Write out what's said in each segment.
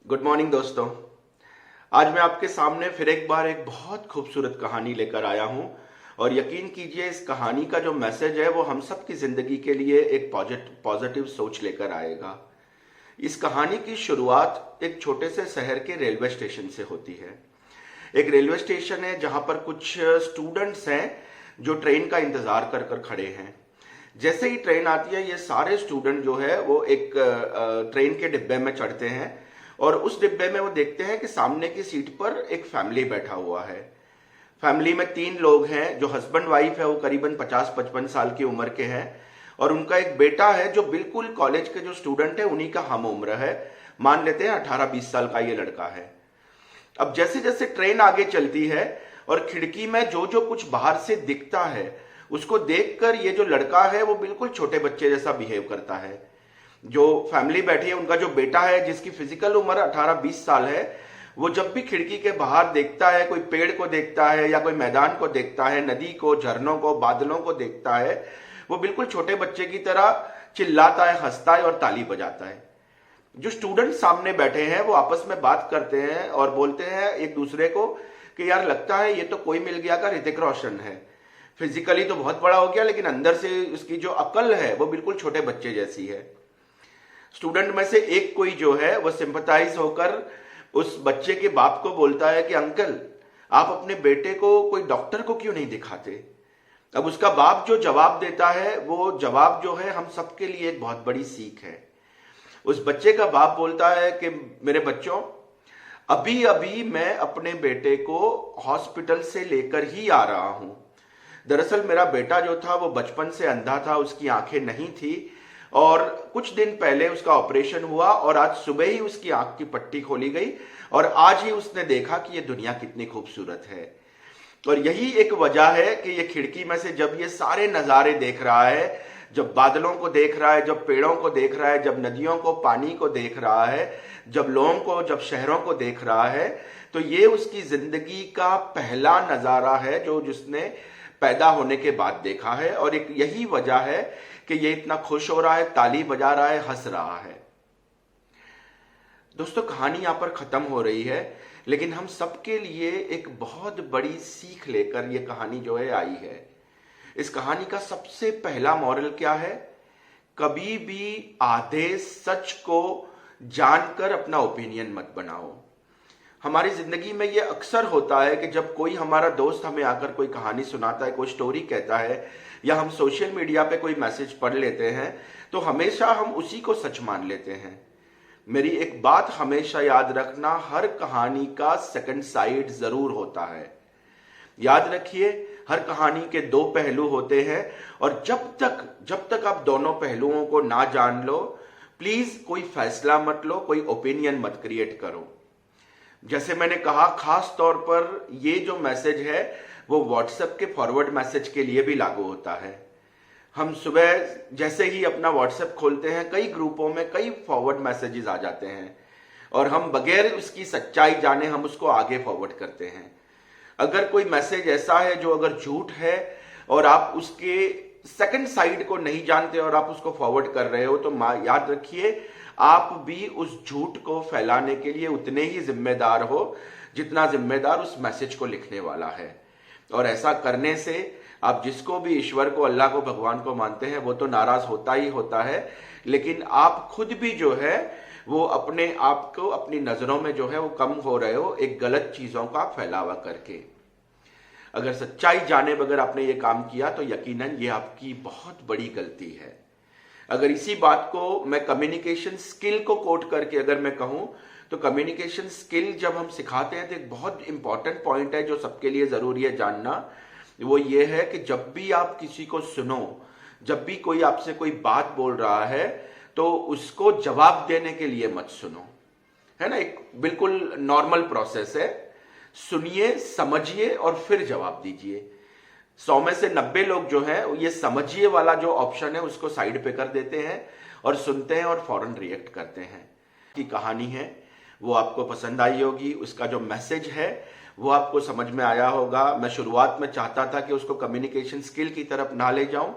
Good morning दोस्तों। आज मैं आपके सामने फिर एक बार एक बहुत खूबसूरत कहानी लेकर आया हूं और यकीन कीजिए इस कहानी का जो मैसेज है वो हम सब की जिंदगी के लिए एक पॉजिटिव सोच लेकर आएगा। इस कहानी की शुरुआत एक छोटे से शहर के रेलवे स्टेशन से होती है। एक रेलवे स्टेशन है जहां पर कुछ स्टूडेंट्स हैं जो ट्रेन का इंतजार कर कर खड़े हैं। जैसे ही ट्रेन आती है ये सारे स्टूडेंट जो है वो एक ट्रेन के डिब्बे में चढ़ते हैं और उस डिब्बे में वो देखते हैं कि सामने की सीट पर एक फैमिली बैठा हुआ है। फैमिली में 3 लोग हैं। जो हस्बैंड वाइफ है वो करीबन 50-55 साल की उम्र के हैं और उनका एक बेटा है जो बिल्कुल कॉलेज के जो स्टूडेंट है उन्हीं का हम उम्र है। मान लेते हैं 18-20 साल का ये लड़का है। अब जैसे जैसे ट्रेन आगे चलती है और खिड़की में जो जो कुछ बाहर से दिखता है उसको देखकर ये जो लड़का है वो बिल्कुल छोटे बच्चे जैसा बिहेव करता है। जो फैमिली बैठी है उनका जो बेटा है जिसकी फिजिकल उम्र 18-20 साल है, वो जब भी खिड़की के बाहर देखता है, कोई पेड़ को देखता है या कोई मैदान को देखता है, नदी को, झरनों को, बादलों को देखता है, वो बिल्कुल छोटे बच्चे की तरह चिल्लाता है, हंसता है और ताली बजाता है। जो स्टूडेंट सामने बैठे हैं वो आपस में बात करते हैं और बोलते हैं एक दूसरे को कि यार लगता है ये तो कोई मिल गया का ऋतिक रोशन है। फिजिकली तो बहुत बड़ा हो गया लेकिन अंदर से उसकी जो अकल है वो बिल्कुल छोटे बच्चे जैसी है। स्टूडेंट में से एक कोई जो है वो सिंपथाइज होकर उस बच्चे के बाप को बोलता है कि अंकल आप अपने बेटे को कोई डॉक्टर को क्यों नहीं दिखाते। अब उसका बाप जो जवाब देता है वो जवाब जो है हम सबके लिए एक बहुत बड़ी सीख है। उस बच्चे का बाप बोलता है कि मेरे बच्चों, अभी अभी मैं अपने बेटे को हॉस्पिटल से लेकर ही आ रहा हूं। दरअसल मेरा बेटा जो था वो बचपन से अंधा था, उसकी आंखें नहीं थी और कुछ दिन पहले उसका ऑपरेशन हुआ और आज सुबह ही उसकी आंख की पट्टी खोली गई और आज ही उसने देखा कि ये दुनिया कितनी खूबसूरत है। और यही एक वजह है कि ये खिड़की में से जब ये सारे नज़ारे देख रहा है, जब बादलों को देख रहा है, जब पेड़ों को देख रहा है, जब नदियों को, पानी को देख रहा है, जब लोगों को, जब शहरों को देख रहा है, तो ये उसकी जिंदगी का पहला नज़ारा है जो जिसने पैदा होने के बाद देखा है। और एक यही वजह है कि ये इतना खुश हो रहा है, ताली बजा रहा है, हंस रहा है। दोस्तों कहानी यहां पर खत्म हो रही है लेकिन हम सबके लिए एक बहुत बड़ी सीख लेकर ये कहानी जो है आई है। इस कहानी का सबसे पहला मॉरल क्या है? कभी भी आधे सच को जानकर अपना ओपिनियन मत बनाओ। हमारी जिंदगी में ये अक्सर होता है कि जब कोई हमारा दोस्त हमें आकर कोई कहानी सुनाता है, कोई स्टोरी कहता है या हम सोशल मीडिया पे कोई मैसेज पढ़ लेते हैं तो हमेशा हम उसी को सच मान लेते हैं। मेरी एक बात हमेशा याद रखना, हर कहानी का सेकंड साइड जरूर होता है। याद रखिए हर कहानी के 2 पहलू होते हैं और जब तक आप दोनों पहलुओं को ना जान लो प्लीज कोई फैसला मत लो, कोई ओपिनियन मत क्रिएट करो। जैसे मैंने कहा खास तौर पर ये जो मैसेज है वो व्हाट्सएप के फॉरवर्ड मैसेज के लिए भी लागू होता है। हम सुबह जैसे ही अपना व्हाट्सएप खोलते हैं कई ग्रुपों में कई फॉरवर्ड मैसेजेस आ जाते हैं और हम बगैर उसकी सच्चाई जाने हम उसको आगे फॉरवर्ड करते हैं। अगर कोई मैसेज ऐसा है जो अगर झूठ है और आप उसके सेकंड साइड को नहीं जानते और आप उसको फॉरवर्ड कर रहे हो तो याद रखिए आप भी उस झूठ को फैलाने के लिए उतने ही जिम्मेदार हो जितना जिम्मेदार उस मैसेज को लिखने वाला है। और ऐसा करने से आप जिसको भी, ईश्वर को, अल्लाह को, भगवान को मानते हैं वो तो नाराज होता ही होता है लेकिन आप खुद भी जो है वो अपने आप को अपनी नजरों में जो है वो कम हो रहे हो एक गलत चीजों का फैलावा करके। अगर सच्चाई जाने बगैर आपने ये काम किया तो यकीनन ये आपकी बहुत बड़ी गलती है। अगर इसी बात को मैं कम्युनिकेशन स्किल को कोट करके अगर मैं कहूं तो कम्युनिकेशन स्किल जब हम सिखाते हैं तो एक बहुत इंपॉर्टेंट पॉइंट है जो सबके लिए जरूरी है जानना, वो ये है कि जब भी आप किसी को सुनो, जब भी कोई आपसे कोई बात बोल रहा है तो उसको जवाब देने के लिए मत सुनो, है ना। एक बिल्कुल नॉर्मल प्रोसेस है, सुनिए, समझिए और फिर जवाब दीजिए। 100 में से 90 लोग जो है ये समझिए वाला जो ऑप्शन है उसको साइड पे कर देते हैं और सुनते हैं और फौरन रिएक्ट करते हैं। की कहानी है वो आपको पसंद आई होगी, उसका जो मैसेज है वो आपको समझ में आया होगा। मैं शुरुआत में चाहता था कि उसको कम्युनिकेशन स्किल की तरफ ना ले जाऊं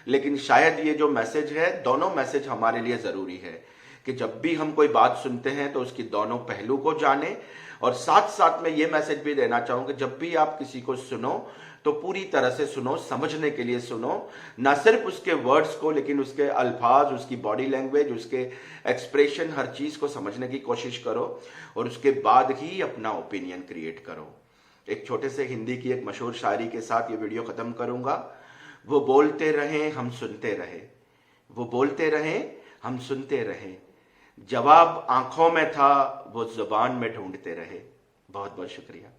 लेकिन शायद ये जो मैसेज है, दोनों मैसेज हमारे लिए जरूरी है कि जब भी हम कोई बात सुनते हैं तो उसकी दोनों पहलू को जाने, और साथ साथ में ये मैसेज भी देना चाहूँगा कि जब भी आप किसी को सुनो तो पूरी तरह से सुनो, समझने के लिए सुनो, ना सिर्फ उसके वर्ड्स को लेकिन उसके अल्फाज, उसकी बॉडी लैंग्वेज, उसके एक्सप्रेशन, हर चीज़ को समझने की कोशिश करो और उसके बाद ही अपना ओपिनियन क्रिएट करो। एक छोटे से हिंदी की एक मशहूर शायरी के साथ ये वीडियो ख़त्म करूँगा। वो बोलते रहें हम सुनते रहे, वो बोलते रहें हम सुनते रहे, जवाब आंखों में था वो जुबान में ढूंढते रहे। बहुत बहुत शुक्रिया।